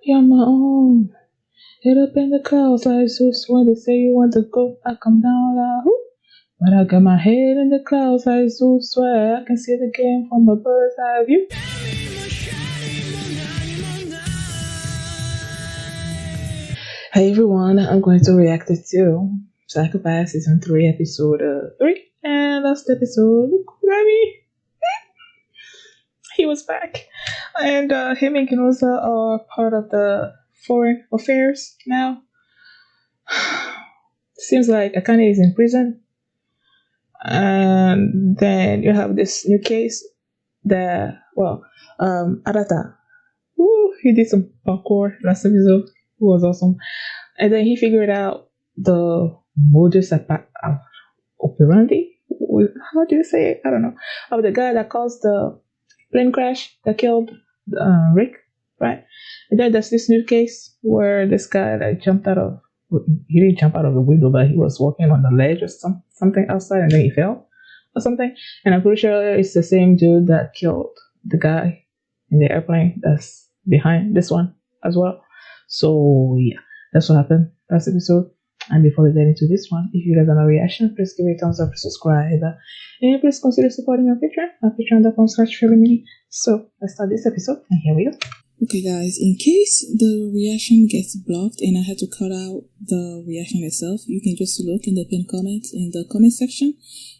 You're my own. Head up in the clouds like Zeus when they say you want to go. I come down like whoo. But I got my head in the clouds like Zeus, swear I can see the game from a bird's eye view. Hey everyone, I'm going to react to Psychopath Season 3, Episode 3. And last episode, look, Grammy, he was back. And him and Ginoza are part of the Foreign Affairs now. Seems like Akane is in prison. And then you have this new case that, Arata. Woo, he did some parkour last episode. It was awesome. And then he figured out the modus operandi. How do you say it? I don't know. Of the guy that caused the plane crash that killed Rick, right? And then there's this new case where this guy like jumped out of. He didn't jump out of the window, but he was walking on the ledge or something outside, and then he fell or something. And I'm pretty sure it's the same dude that killed the guy in the airplane that's behind this one as well. So yeah, that's what happened last episode. And before we get into this one, if you guys have a reaction, please give it a thumbs up, subscribe, and please consider supporting my Patreon at patreon.com/FairyMini. So let's start this episode, and here we go. Okay guys, in case the reaction gets blocked and I had to cut out the reaction itself, you can just look in the pinned comments in the comment section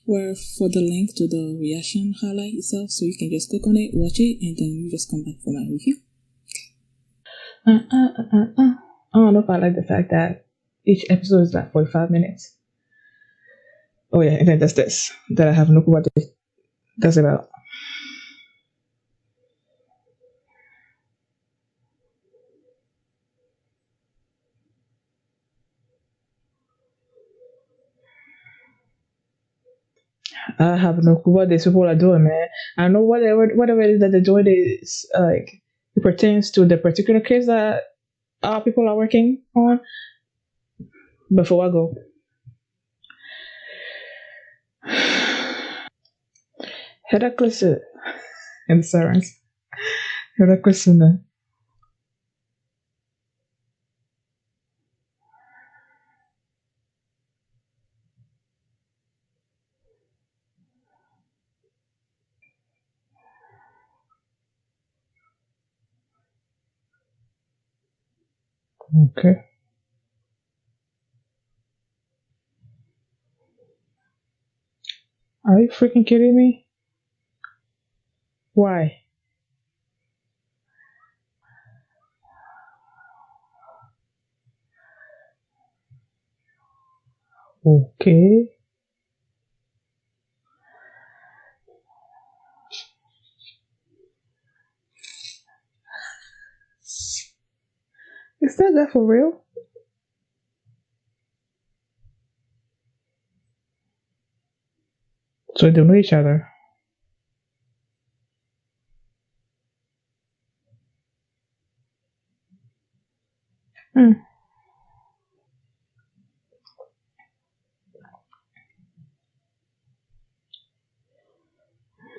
where for the link to the reaction highlight itself, so you can just click on it, watch it, and then you just come back for my review. I don't know if I like the fact that each episode is like 45 minutes. Oh yeah, and then there's this that I have no clue what that's about. I have no clue what these people are doing, man. I know whatever it is that they're doing is like it pertains to the particular case that our people are working on. Before I go, Herakles and the Sirens. Herakles and the okay. Are you freaking kidding me? Why? Okay. Is that guy for real? So they know each other. Hmm.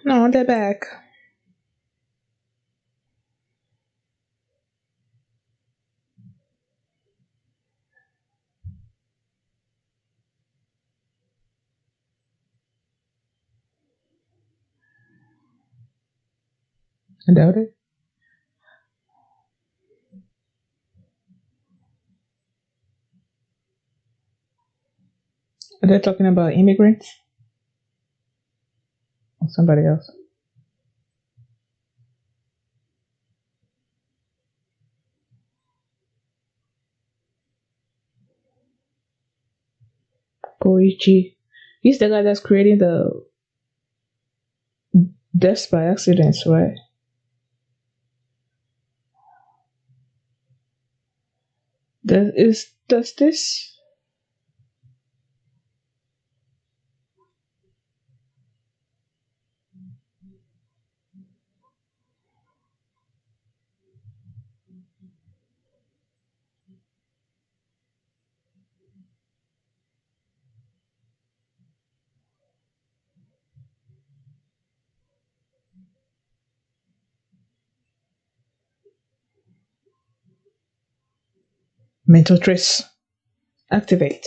No, they're back. I doubt it. Are they talking about immigrants? Or somebody else? Koichi. He's the guy that's creating the deaths by accidents, right? Does this? Mental trace activate.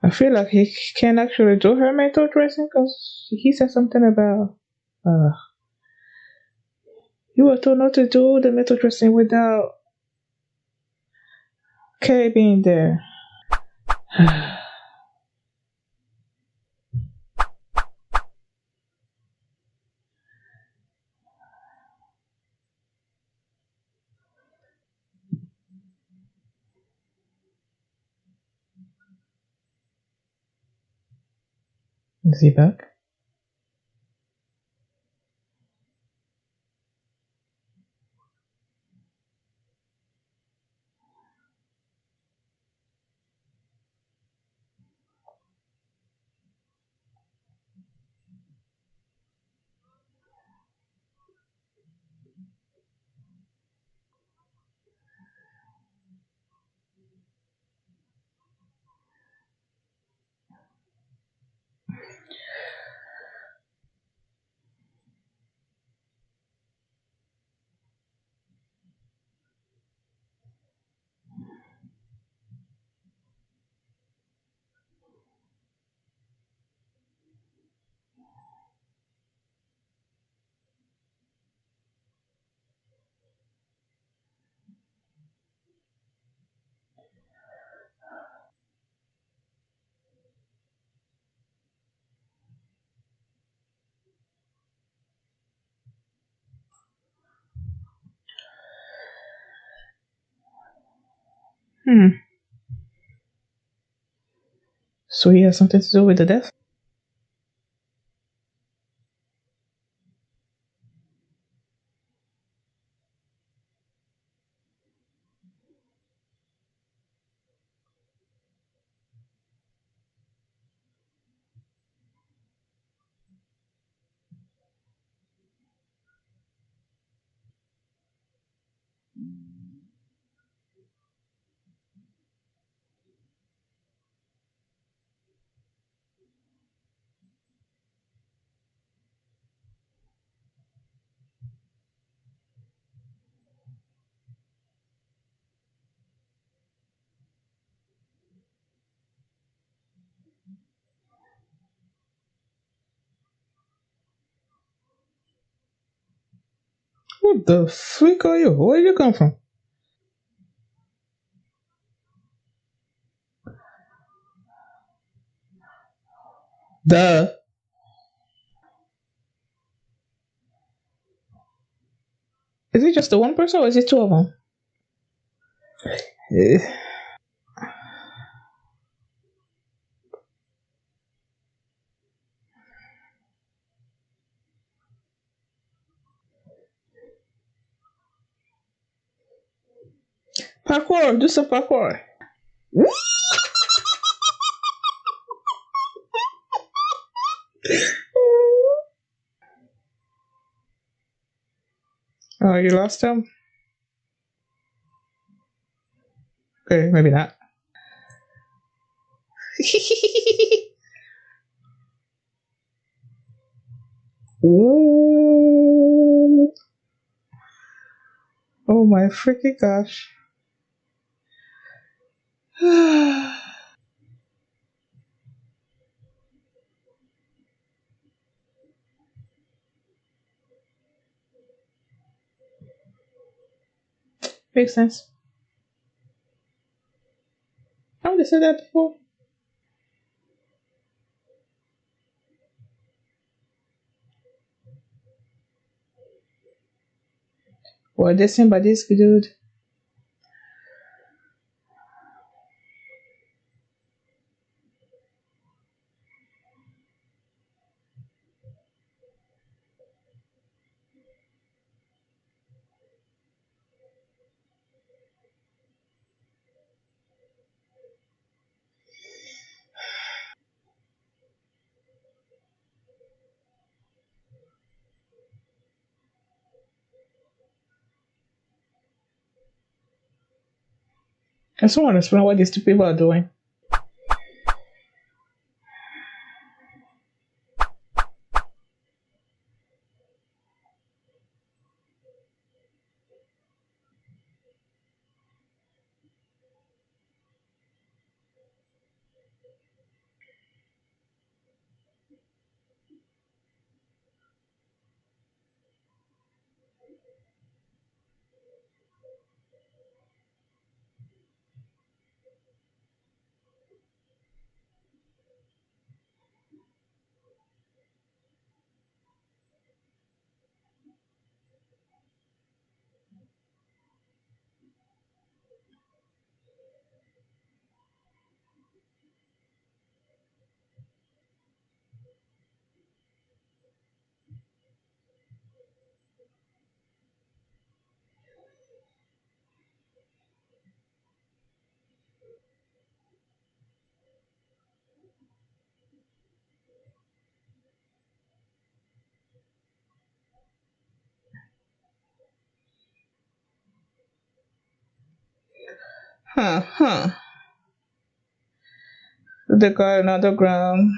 I feel like he can't actually do her mental tracing because he said something about you were told not to do the mental tracing without Kay being there. Is he back? So he has something to do with the death? What the freak are you? Where did you come from? Duh. Is it just the one person or is it two of them? Parkour, do some parkour. Oh, you lost him? Okay, maybe not. Ooh. Oh my freaking gosh. Makes sense. I would have said that before. Well, this him by this dude. I just want to explain what these two people are doing. Huh. They got another ground.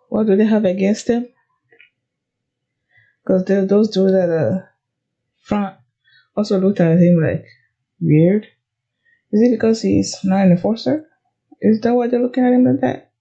What do they have against him? Because those dudes at the front also looked at him like weird. Is it because he's not an enforcer? Is that why they're looking at him like that?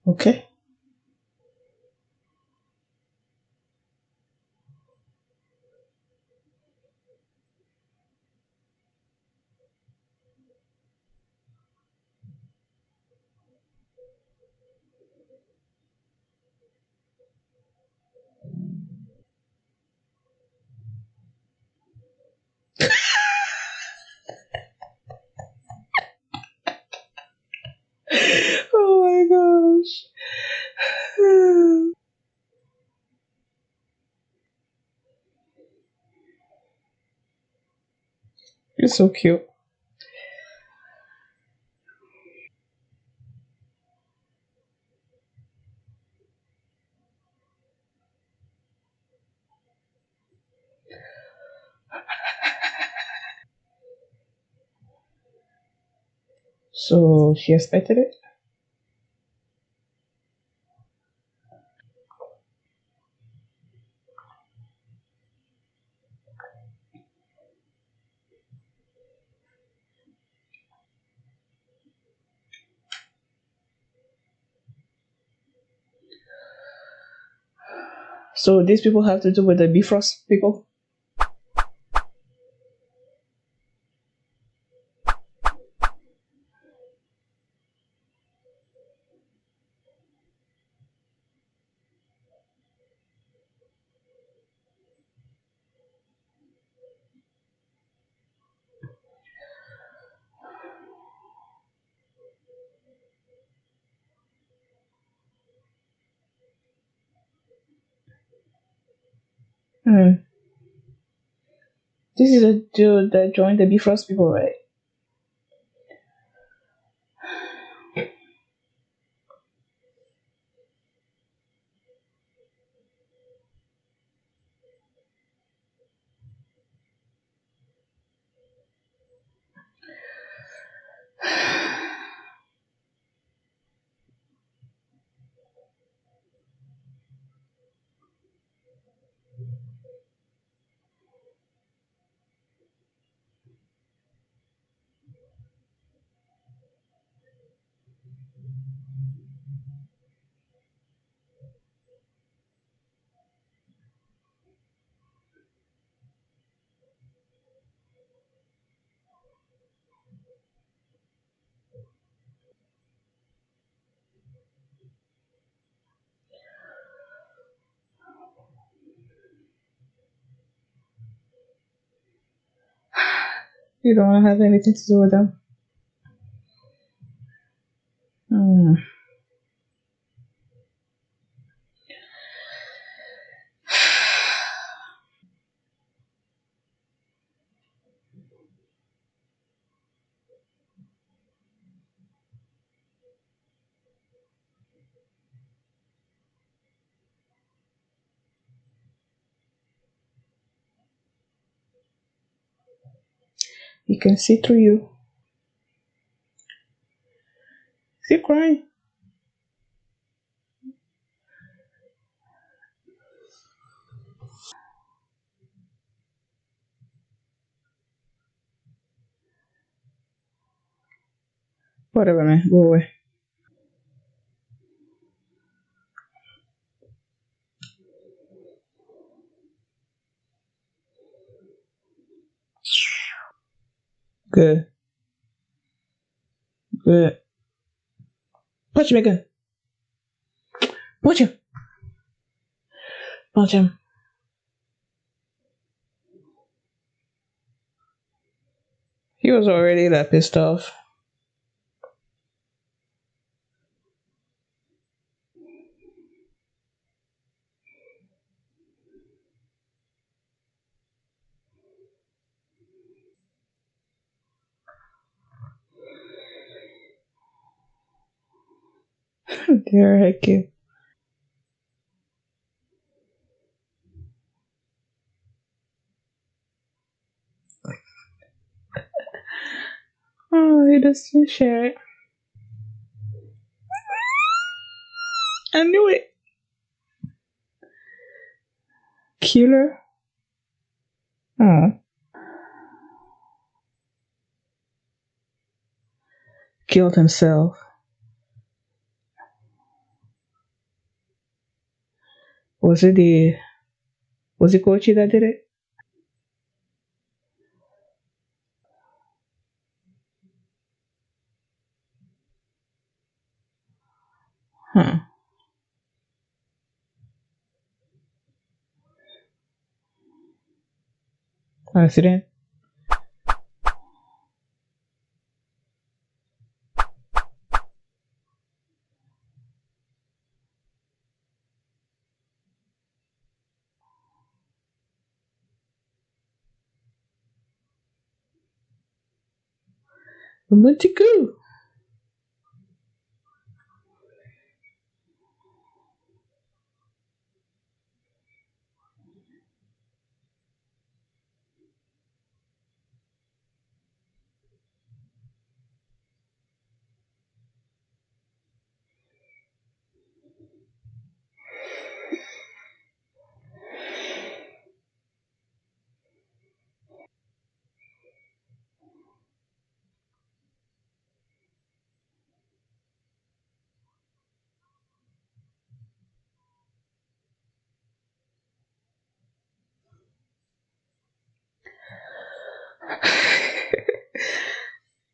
Okay. Oh my gosh. You're so cute. So she expected it? So these people have to do with the Bifrost people? Hmm. This is a dude that joined the Bifrost people, right? You don't have anything to do with them. Hmm. He can see through you. Is he crying? Whatever, man. Go away. Good. Good. Punch him again. Punch him. Punch him. He was already that pissed off. Dear heck you. Oh, he doesn't share it. I knew it. Killer. Oh. Killed himself. Was it the was it Kochi that did it? Huh. Accident. Where'd you go?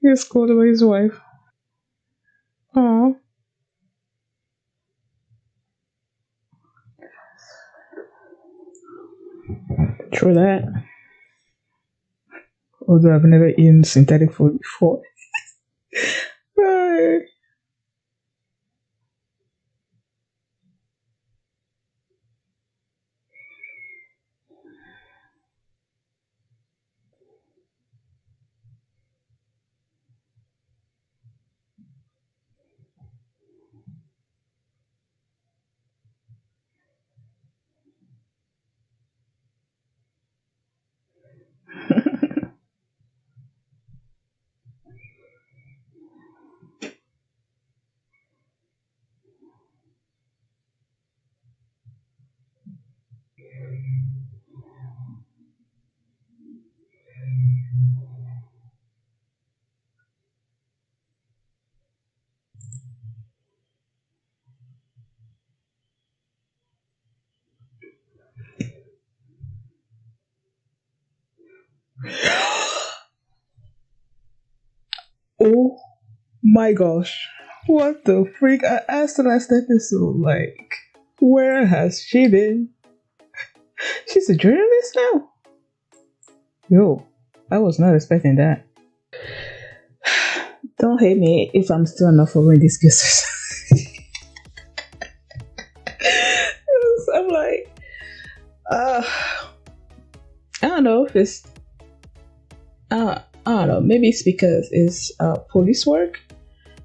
He was called by his wife. Oh. True that. Although I've never eaten synthetic food before. Right. Oh my gosh. What the freak? I asked the last episode, like, where has she been? She's a journalist now? Yo, I was not expecting that. Don't hate me if I'm still not following these cases. I'm like, I don't know if it's, I don't know, maybe it's because it's police work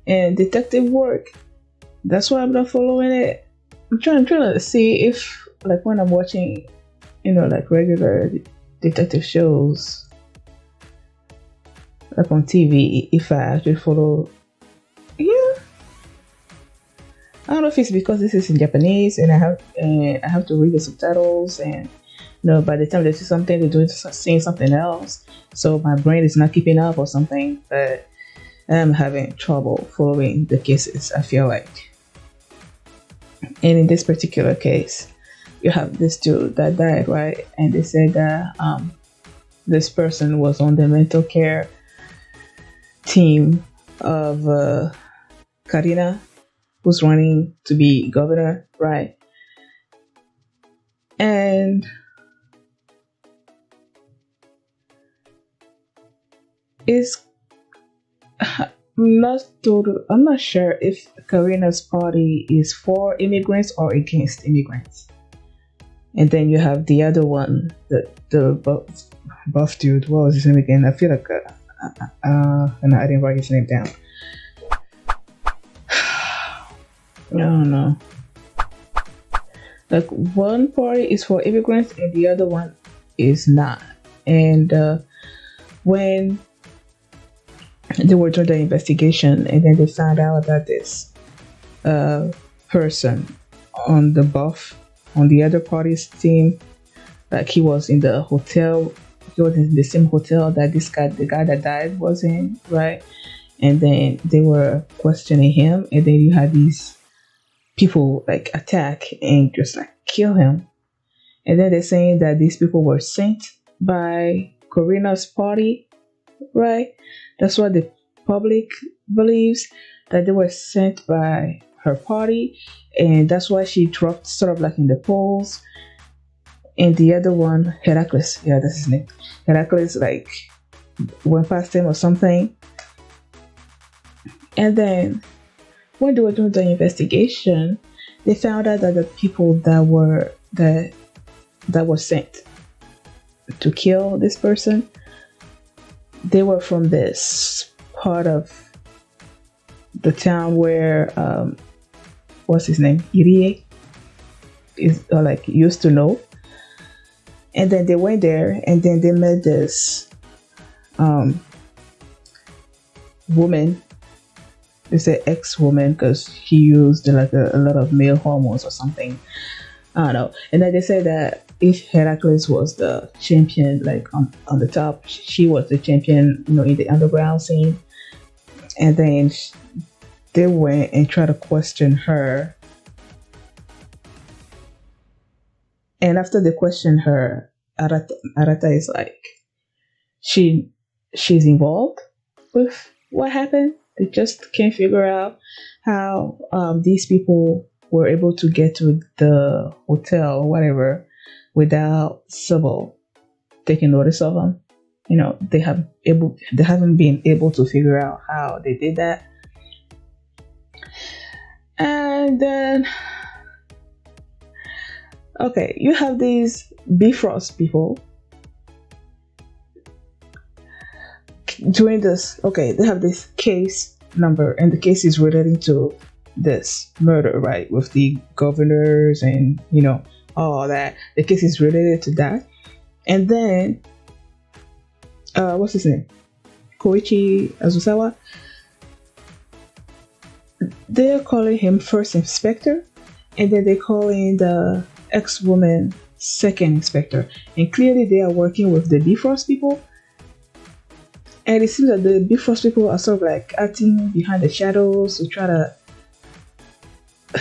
and detective work. That's why I'm not following it. I'm trying to see if, like, when I'm watching, like regular detective shows, like on TV, if I actually follow. Yeah, I don't know if it's because this is in Japanese and I have to read the subtitles, and by the time they see something, they're doing seeing something else, so my brain is not keeping up or something. But I'm having trouble following the cases, I feel like. And in this particular case, you have this dude that died, right? And they said that this person was on the mental care team of Karina, who's running to be governor, right? And it's I'm not sure if Karina's party is for immigrants or against immigrants. And then you have the other one, the buff dude. What was his name again? I feel like and I didn't write his name down. I don't know. Like, one party is for immigrants and the other one is not. And when they were doing the investigation, and then they found out that this person on the other party's team, like, he was in the hotel. He was in the same hotel that the guy that died, was in, right? And then they were questioning him, and then you had these people like attack and just like kill him. And then they're saying that these people were sent by Karina's party, right? That's what the public believes, that they were sent by her party, and that's why she dropped sort of like in the polls. And the other one, Herakles, yeah, that's his name. Herakles like went past him or something. And then when they were doing the investigation, they found out that the people that were sent to kill this person, they were from this part of the town where what's his name, Irie, is like used to know. And then they went there, and then they met this woman. They say ex-woman because she used like a lot of male hormones or something. I don't know. And then they said that if Herakles was the champion, like on the top, she was the champion, in the underground scene. And then they went and tried to question her. And after they questioned her, Arata is like, she's involved with what happened. They just can't figure out how these people were able to get to the hotel or whatever without Sybil taking notice of them. They haven't been able to figure out how they did that. And then, okay, you have these Bifrost people doing this. Okay, they have this case number, and the case is relating to this murder, right? With the governors and all that. The case is related to that. And then what's his name? Koichi Azusawa. They're calling him first inspector, and then they call in the ex-woman second inspector. And clearly they are working with the Bifrost people. And it seems that the Bifrost people are sort of like acting behind the shadows to try to, I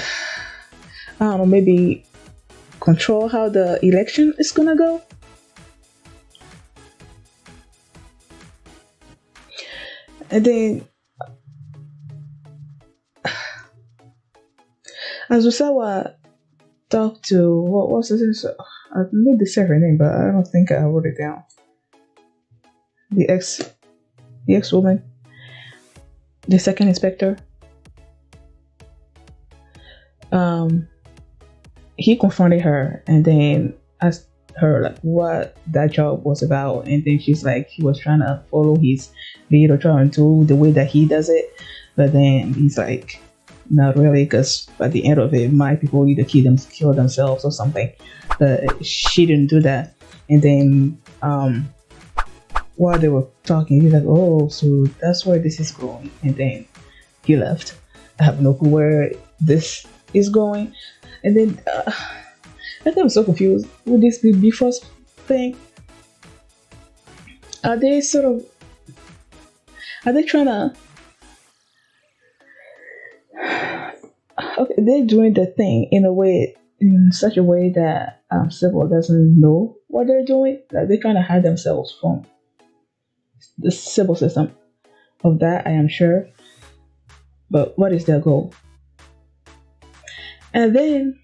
don't know, maybe control how the election is gonna go. And then Azusawa talked to what was this? I know the her name, but I don't think I wrote it down. The ex woman, the second inspector. He confronted her and then asked her like what that job was about, and then she's like he was trying to follow his lead or trying to do the way that he does it, but then he's like not really, because by the end of it my people either kill themselves or something, but she didn't do that. And then while they were talking he's like, oh, so that's where this is going, and then he left. I have no clue where this is going. And then I think I'm so confused with this Bifrost thing. Are they trying to okay, they're doing the thing in such a way that Sybil doesn't know what they're doing. Like they're trying to hide themselves from the Sybil system. Of that I am sure. But what is their goal? And then,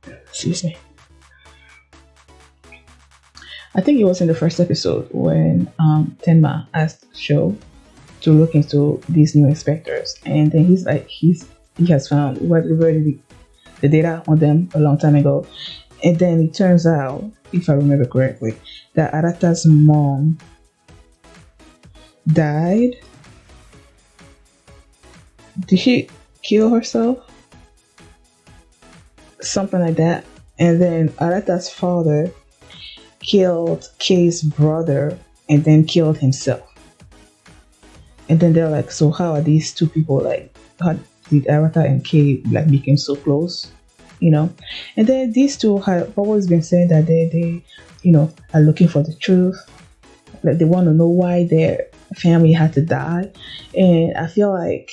excuse me, I think it was in the first episode when Tenma asked Sho to look into these new inspectors, and then he's like he has found the data on them a long time ago, and then it turns out, if I remember correctly, that Arata's mom died. Did she kill herself? Something like that. And then Arata's father killed Kei's brother and then killed himself. And then they're like, so how are these two people like, how did Arata and Kei like became so close? You know? And then these two have always been saying that they are looking for the truth. Like they want to know why their family had to die. And I feel like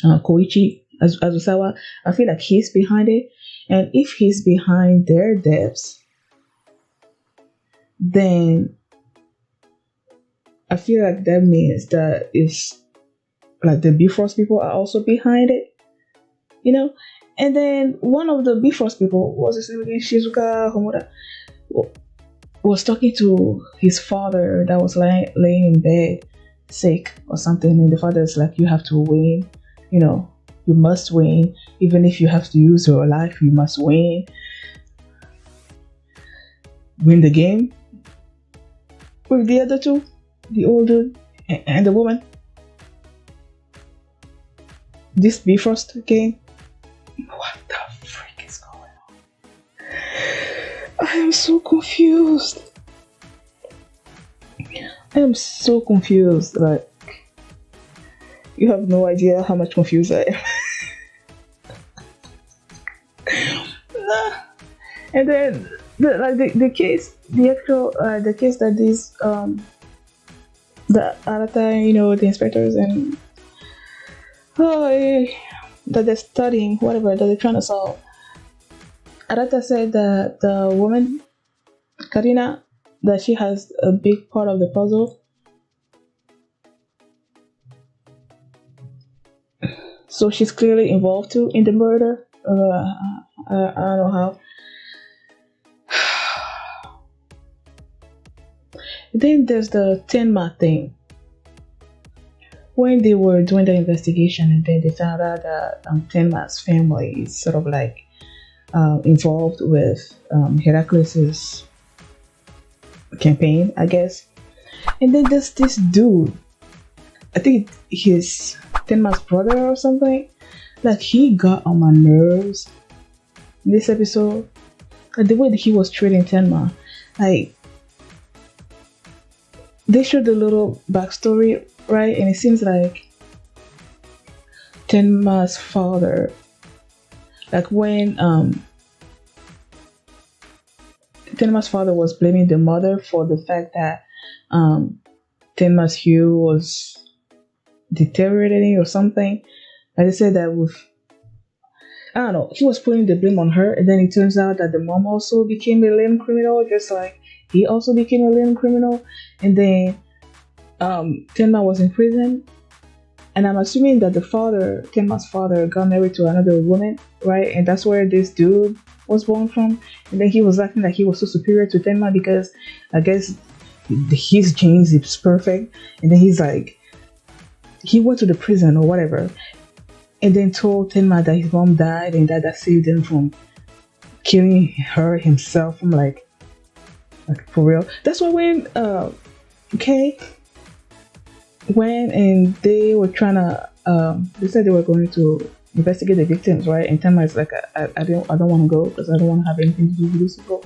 Koichi Azusawa, I feel like he's behind it. And if he's behind their deaths, then I feel like that means that it's like the Bifrost people are also behind it, you know. And then one of the Bifrost people, what was his name again, Shizuka Homura, was talking to his father that was laying in bed sick or something, and the father's like, you have to win, you must win, even if you have to use your life, you must win the game. With the other two, the old dude and the woman, this Bifrost game, what the frick is going on? I am so confused. Like, you have no idea how much confused I am. And then the case that these the Arata, the inspectors and that they're studying, whatever that they're trying to solve. Arata said that the woman Karina, that she has a big part of the puzzle. So she's clearly involved too in the murder. I don't know how. Then there's the Tenma thing. When they were doing the investigation, and then they found out that Tenma's family is sort of like involved with Herakles' campaign, I guess. And then there's this dude, I think he's Tenma's brother or something. Like, he got on my nerves in this episode. Like, the way that he was treating Tenma. Like, they showed a little backstory, right? And it seems like Tenma's father, like when Tenma's father was blaming the mother for the fact that Tenma's hue was deteriorating or something. Like they said that I don't know, he was putting the blame on her, and then it turns out that the mom also became a lame criminal, just like he also became a lame criminal. And then Tenma was in prison, And I'm assuming that the father, Tenma's father, got married to another woman, right? And that's where this dude was born from. And then he was acting like he was so superior to Tenma because I guess his genes is perfect. And then he's like, he went to the prison or whatever, and then told Tenma that his mom died and that saved him from killing her himself. I'm like for real. That's why when Kay went and they were trying to they said they were going to investigate the victims, right? And Tenma is like, I don't want to go because I don't want to have anything to do with these people.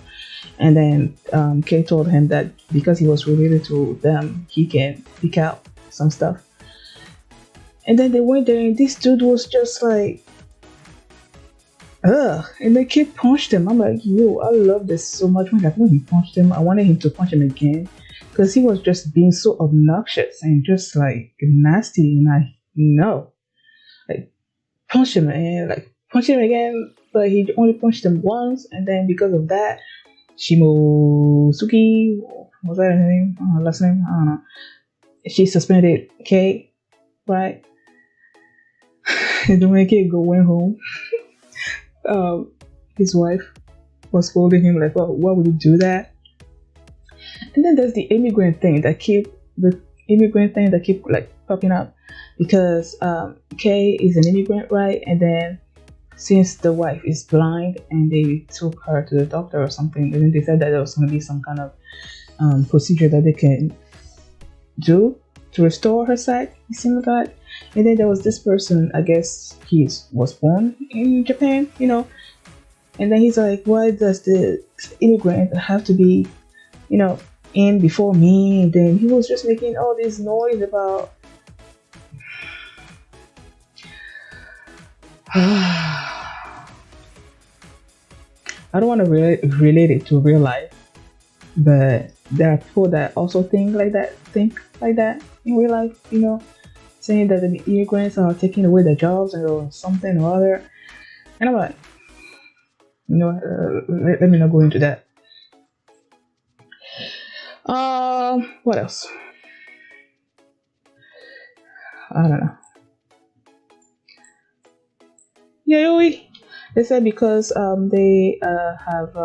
And then Kay told him that because he was related to them, he can pick out some stuff. And then they went there, and this dude was just like, ugh. And the kid punched him. I'm like, yo, I love this so much. When he punched him, I wanted him to punch him again because he was just being so obnoxious and just like nasty. And I know, like, punch him and like punch him again, but he only punched him once. And then because of that, Shimosuke, was that her name? Last name? I don't know. She suspended Kay, right? And then when Kay went home, his wife was scolding him like, well, why would you do that? And then there's the immigrant thing that keep like popping up because Kay is an immigrant, right? And then since the wife is blind and they took her to the doctor or something, and then they said that there was going to be some kind of procedure that they can do to restore her sight, it seemed like. And then there was this person, I guess he was born in Japan, you know. And then he's like, why does the immigrant have to be, you know, in before me? And then he was just making all this noise about I don't want to relate it to real life, but there are people that also think like that in real life, you know, saying that the immigrants are taking away their jobs or something or other. And I'm like, you know, let me not go into that. What else? I don't know. Yayoi. They said because they have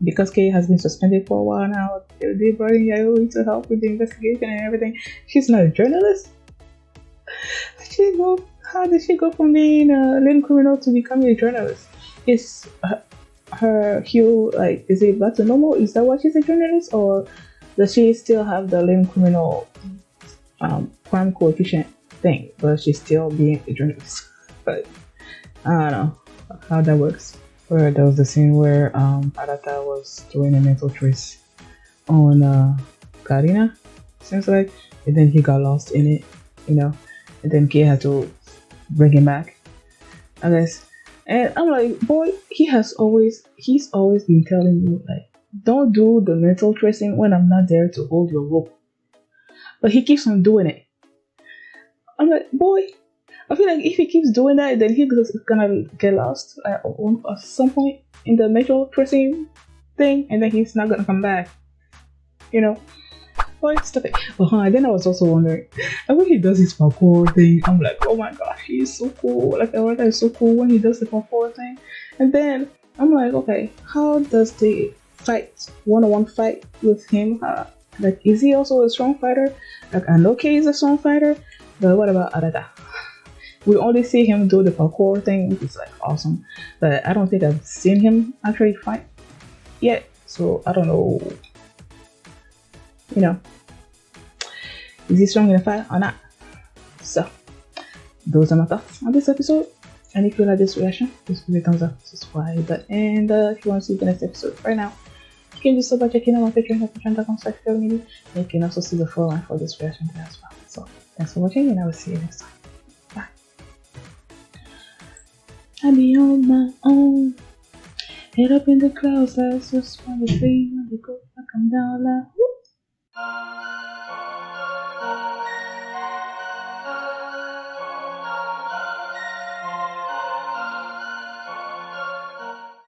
because Kay has been suspended for a while now, they brought in Yayoi to help with the investigation and everything. She's not a journalist. How did she go from being a little criminal to becoming a journalist? Is her hue like, is it back to normal? Is that why she's a journalist, or does she still have the little criminal crime coefficient thing, but she's still being a journalist? But I don't know how that works. Where there was the scene where Arata was doing a mental trace on Karina, seems like, and then he got lost in it, you know, and then Kay had to bring him back, I guess. And I'm like, boy, he's always been telling you, like, don't do the mental tracing when I'm not there to hold your rope. But he keeps on doing it. I'm like, boy, I feel like if he keeps doing that, then he's gonna get lost at some point in the mental tracing thing, and then he's not gonna come back. You know? Boy, stop it. Then I was also wondering, like, when he does his parkour thing, I'm like, oh my gosh, he's so cool. Like, Arata is so cool when he does the parkour thing. And then I'm like, okay, how does the one-on-one fight with him? Like, is he also a strong fighter? Like, I know Kay is a strong fighter, but what about Arata? We only see him do the parkour thing, which is like awesome, but I don't think I've seen him actually fight yet, so I don't know, you know, is he strong in a fight or not? So those are my thoughts on this episode, and if you like this reaction, please give me a thumbs up, subscribe, and if you want to see the next episode right now, you can do so by checking out my Patreon at patreon.com/FailMedia, and you can also see the full line for this reaction there as well. So thanks for watching, and I will see you next time. I be on my own, head up in the clouds, I just wanna see when they go, I come down loud.